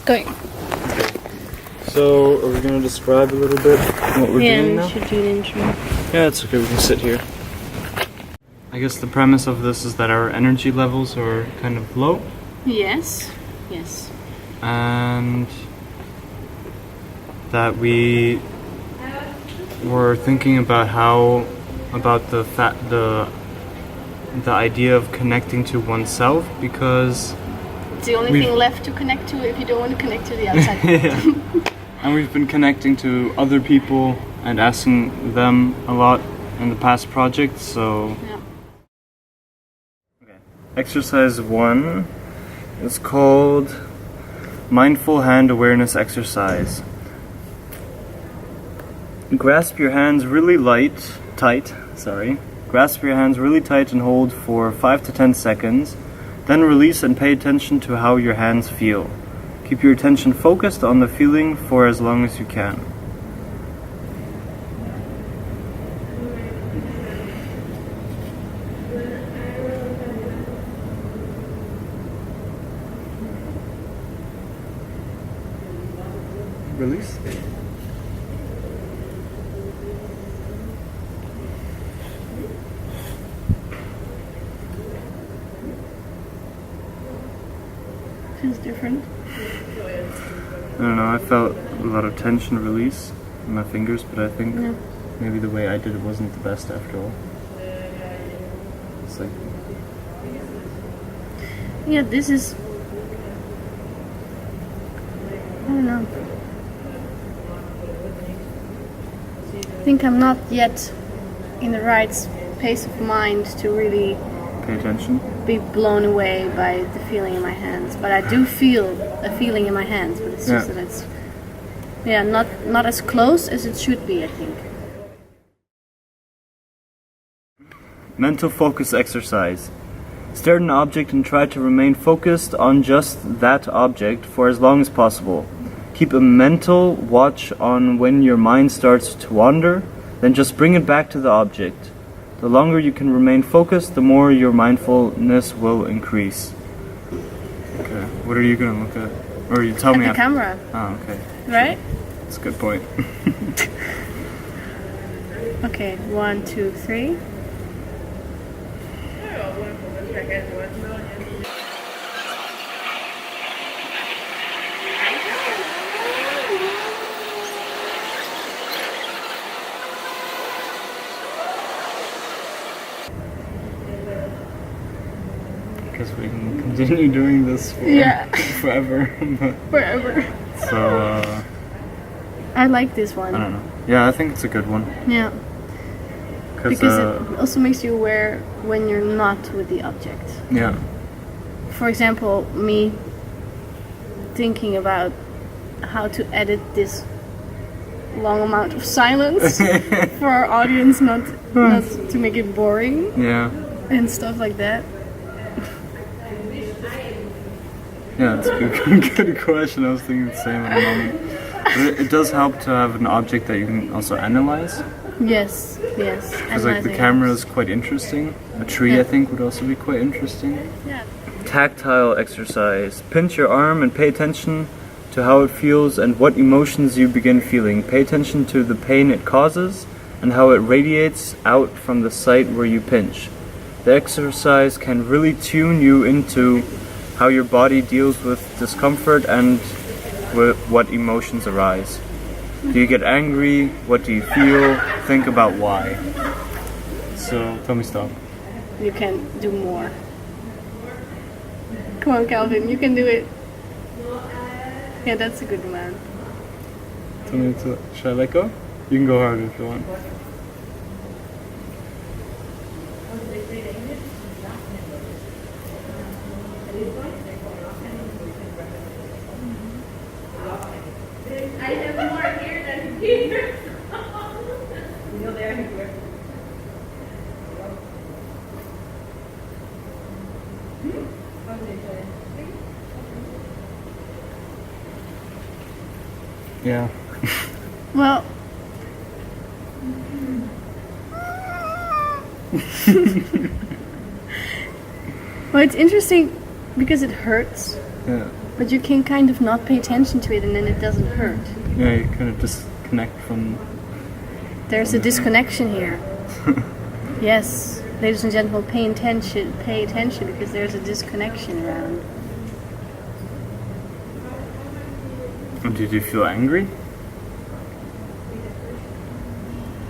going. So, are we going to describe a little bit what we're doing now? Yeah, we should do the intro. Yeah, it's okay, we can sit here. I guess the premise of this is that our energy levels are kind of low. Yes, yes. And that we were thinking about the idea of connecting to oneself, because It's the only thing left to connect to if you don't want to connect to the outside. yeah. And we've been connecting to other people and asking them a lot in the past projects, so... Yeah. Okay. Exercise 1 is called Mindful Hand Awareness Exercise. Grasp your hands really tight. Grasp your hands really tight and hold for 5 to 10 seconds. Then release and pay attention to how your hands feel. Keep your attention focused on the feeling for as long as you can. Release. Feels different. I don't know, I felt a lot of tension release in my fingers, but I think maybe the way I did it wasn't the best after all. It's like... Yeah, this is... I don't know. I think I'm not yet in the right space of mind to really Pay attention. be blown away by the feeling in my hands. But I do feel a feeling in my hands, but it's just that it's not as close as it should be, I think. Mental focus exercise. Stare at an object and try to remain focused on just that object for as long as possible. Keep a mental watch on when your mind starts to wander, then just bring it back to the object. The longer you can remain focused, the more your mindfulness will increase. Okay, what are you going to look at? Or you tell me At the camera, Oh, okay. right? That's a good point. Okay, 1, 2, 3. I guess we can continue doing this forever. But, Forever. so, I like this one. I don't know. Yeah, I think it's a good one. Yeah. Because it also makes you aware when you're not with the object. Yeah. For example, me thinking about how to edit this long amount of silence for our audience, not to make it boring. Yeah. And stuff like that. Yeah, it's a good question. I was thinking the same at the moment. But it does help to have an object that you can also analyze. Yes. Because like the camera is quite interesting. A tree, I think, would also be quite interesting. Yeah. Tactile exercise. Pinch your arm and pay attention to how it feels and what emotions you begin feeling. Pay attention to the pain it causes and how it radiates out from the site where you pinch. The exercise can really tune you into how your body deals with discomfort and what emotions arise. Do you get angry? What do you feel? Think about why. So, tell me stop. You can do more. Come on, Calvin, you can do it. Yeah, that's a good one. Tell me to, should I let go? You can go harder if you want. I have more here than here. You're there. Yeah. Well, well, it's interesting because it hurts. Yeah. But you can kind of not pay attention to it and then it doesn't hurt. Yeah, you kind of disconnect from. There's a disconnection here. Yes, ladies and gentlemen, pay attention because there's a disconnection around. Did you feel angry?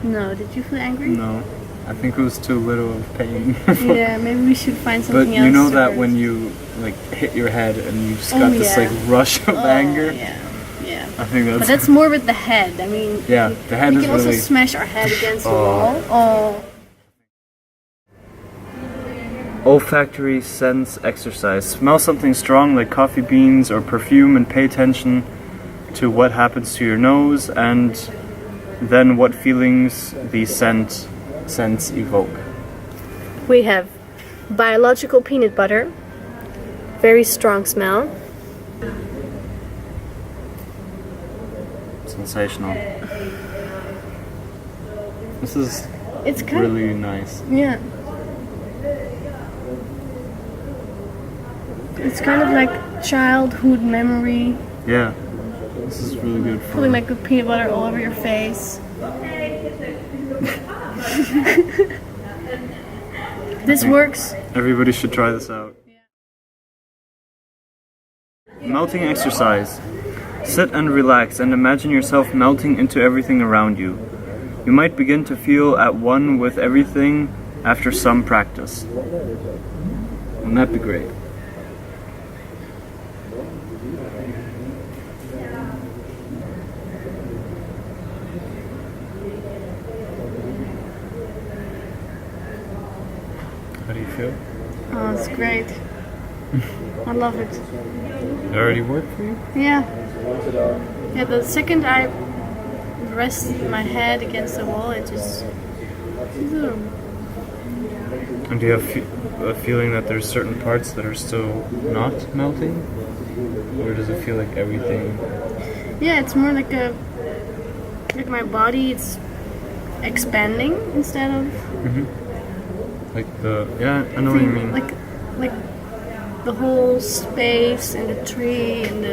No, did you feel angry? No. I think it was too little of pain. Yeah, maybe we should find But something else. you know to that hurt. when you like hit your head and you just Oh, got this yeah. like rush of anger. Yeah, yeah. I think that's. But that's more with the head. I mean, Yeah, the head we is can also really. smash our head against the Oh. wall. Oh. Olfactory sense exercise. Smell something strong like coffee beans or perfume and pay attention to what happens to your nose and then what feelings the scents evoke. We have biological peanut butter, very strong smell. Sensational. This is It's kind of, really nice. yeah. It's kind of like childhood memory, Yeah. This is really good for. putting like good peanut butter all over your face. This works. Everybody should try this out. Melting exercise. Sit and relax and imagine yourself melting into everything around you. You might begin to feel at one with everything after some practice. Wouldn't that be great? How do you feel? Oh, it's great. I love it. It already worked for you? Yeah. Yeah, the second I rest my head against the wall, it just. And do you have a feeling that there's certain parts that are still not melting? Or does it feel like everything? Yeah, it's more like a. Like my body, it's expanding instead of. Like yeah, I know what you mean. Like the whole space and the tree and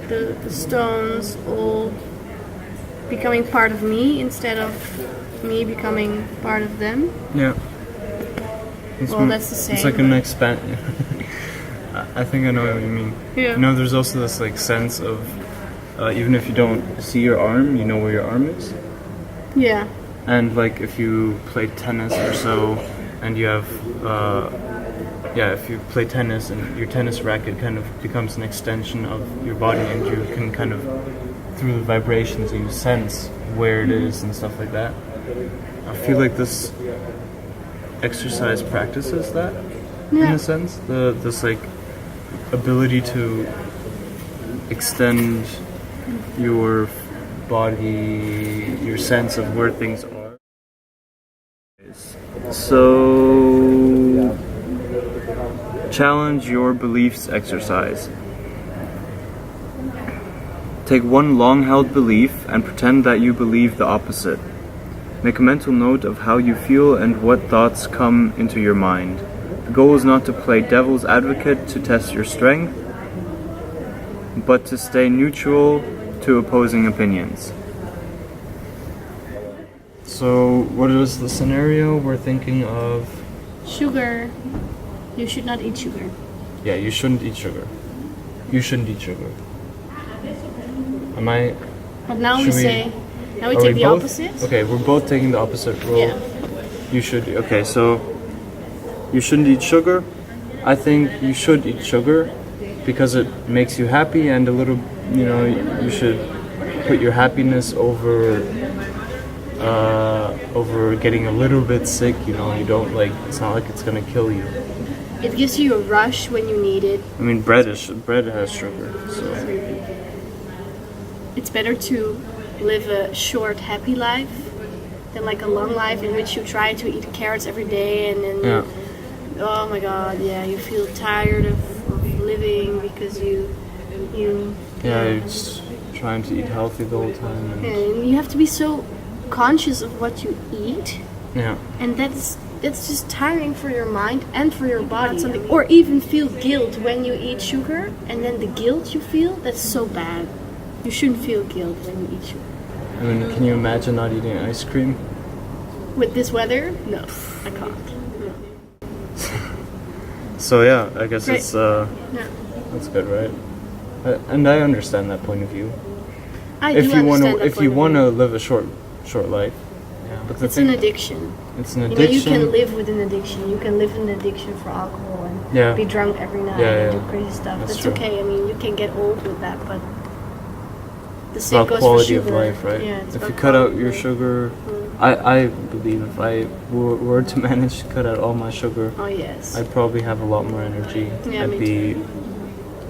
the stones all becoming part of me instead of me becoming part of them. Yeah. Well, that's the same. It's like an expand. I think I know what you mean. Yeah. You know, there's also this like sense of even if you don't see your arm, you know where your arm is. Yeah. And like if you play tennis or so, and you have if you play tennis and your tennis racket kind of becomes an extension of your body, and you can kind of through the vibrations you sense where it is and stuff like that. I feel like this exercise practices that in Yeah. a sense. This like ability to extend your body, your sense of where things are. So, challenge your beliefs exercise. Take one long-held belief and pretend that you believe the opposite. Make a mental note of how you feel and what thoughts come into your mind. The goal is not to play devil's advocate to test your strength, but to stay neutral to opposing opinions. So, what is the scenario we're thinking of? Sugar. You should not eat sugar. Yeah, you shouldn't eat sugar. You shouldn't eat sugar. Am I? But now we Should we- say. Now we are take the both? opposite. Okay, we're both taking the opposite rule. Yeah. You should. Okay, so you shouldn't eat sugar. I think you should eat sugar because it makes you happy, and a little. You know, you should put your happiness over getting a little bit sick. You know, you don't like. It's not like it's gonna kill you. It gives you a rush when you need it. I mean, bread has sugar, so It's better to live a short, happy life than like a long life in which you try to eat carrots every day and then, yeah. oh my god, yeah, you feel tired of living because you Yeah, you're just trying to eat healthy the whole time. and you have to be so conscious of what you eat, Yeah. and that's it's just tiring for your mind and for your body. Or even feel guilt when you eat sugar, and then the guilt you feel, that's so bad. You shouldn't feel guilt when you eat sugar. I mean, can you imagine not eating ice cream? With this weather? No, I can't. So yeah, I guess Right. it's Yeah. that's good, right? And I understand that point of view. I If do you want understand to, that if you point of want view. to live a short life, yeah. But the It's an thing, addiction. it's an You know, addiction. you can live with an addiction. You can live with an addiction for alcohol and Yeah. be drunk every night Yeah, and yeah. do crazy stuff. That's That's true. okay. I mean, you can get old with that, but the It's same about goes quality for of sugar. life, right? Yeah, it's If about you cut out quality your of life. sugar, I believe if I were to manage to cut out all my sugar, Oh yes. I'd probably have a lot more energy. Yeah, I'd me be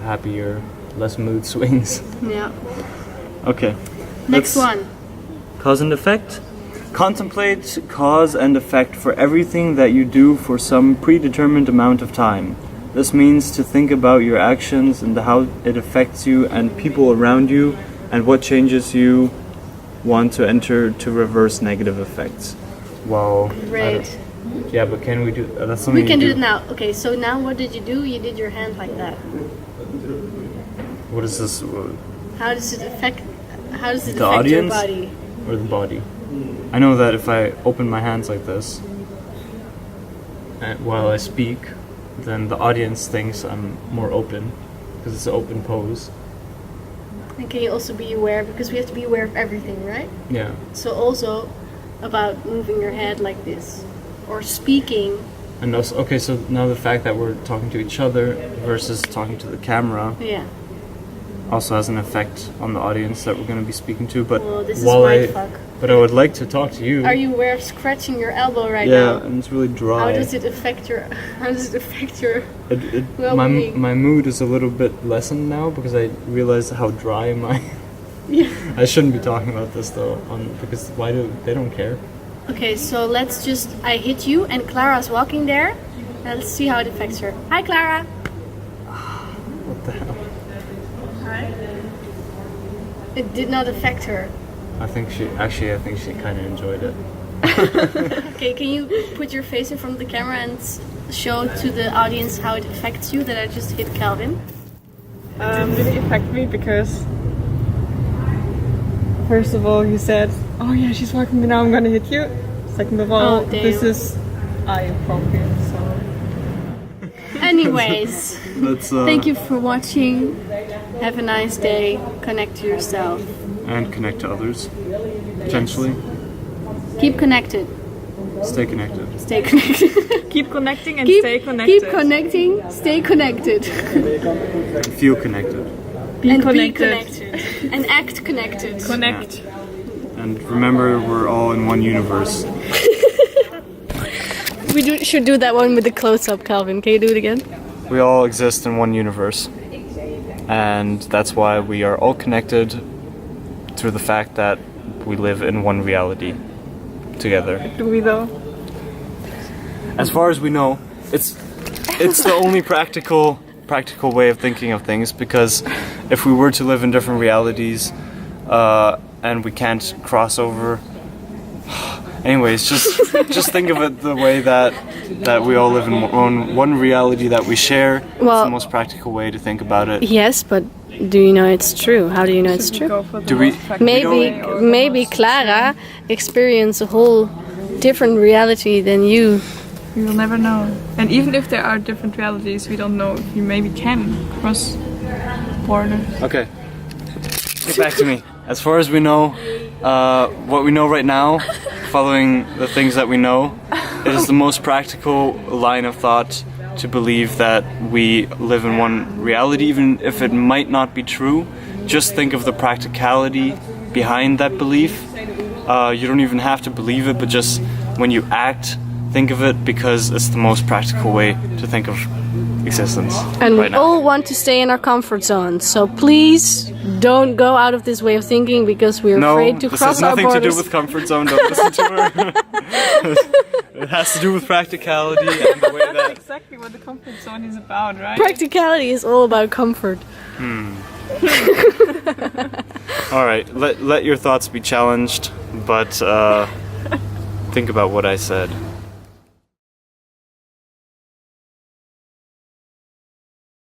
happier, less mood swings. Yeah. Okay. Next Let's- one. Cause and effect. Contemplate cause and effect for everything that you do for some predetermined amount of time. This means to think about your actions and how it affects you and people around you, and what changes you want to enter to reverse negative effects. Well, Great. yeah, but can we do that's something We can you do it now. Okay, so now what did you do? You did your hand like that. What is this? How does it affect? How does it The affect your audience? body? Or the body? I know that if I open my hands like this while I speak, then the audience thinks I'm more open because it's an open pose. And can you also be aware, because we have to be aware of everything, right? Yeah. So also about moving your head like this, or speaking. And also, okay, so now the fact that we're talking to each other versus talking to the camera Yeah. also has an effect on the audience that we're going to be speaking to. But Well, this is while mindfuck. but I would like to talk to you. Are you aware of scratching your elbow right Yeah, now? and it's really dry. How does it affect your? How does it affect your? Well, my we- my mood is a little bit lessened now because I realize how dry my. Yeah. I shouldn't be talking about this though, because why do they don't care? Okay, so let's just. I hit you, and Clara's walking there. And let's see how it affects her. Hi, Clara. What the hell? Hi. It did not affect her. I think she kind of enjoyed it. Okay, can you put your face in front of the camera and show to the audience how it affects you that I just hit Calvin? Really affect me because first of all he said, oh yeah, she's walking me now, I'm gonna hit you. Second of all, Oh, damn. this is eye appropriate, so Anyways, Let's thank you for watching. Have a nice day. Connect to yourself. and connect to others. Potentially, Keep connected. stay connected. Stay connected. keep connecting and keep, stay connected. keep connecting. Stay connected. Feel connected. Be and connected. be connected. And act connected. Connect. And remember, we're all in one universe. Should do that one with the close-up, Calvin. Can you do it again? We all exist in one universe. And that's why we are all connected through the fact that we live in one reality together. Do we though? As far as we know, it's the only practical way of thinking of things, because if we were to live in different realities and we can't cross over. Anyways, just think of it the way that we all live in one reality that we share. It's Well- the most practical way to think about it. Yes, but do you know it's true? How do you know it's Should we true? go for the Do we- most practical Maybe way or the maybe most- Clara experienced a whole different reality than you. We will never know. And even if there are different realities, we don't know if you maybe can cross borders. Okay. Get back to me. As far as we know, what we know right now, following the things that we know, it is the most practical line of thought to believe that we live in one reality, even if it might not be true. Just think of the practicality behind that belief. You don't even have to believe it, but just when you act, think of it, because it's the most practical way to think of existence And right we now. all want to stay in our comfort zone. So please don't go out of this way of thinking because we're No, afraid to this cross has our nothing to borders. do with comfort zone. Don't listen to her. It has to do with practicality and the way That's that. exactly what the comfort zone is about, right? Practicality is all about comfort. All right, let your thoughts be challenged, but think about what I said.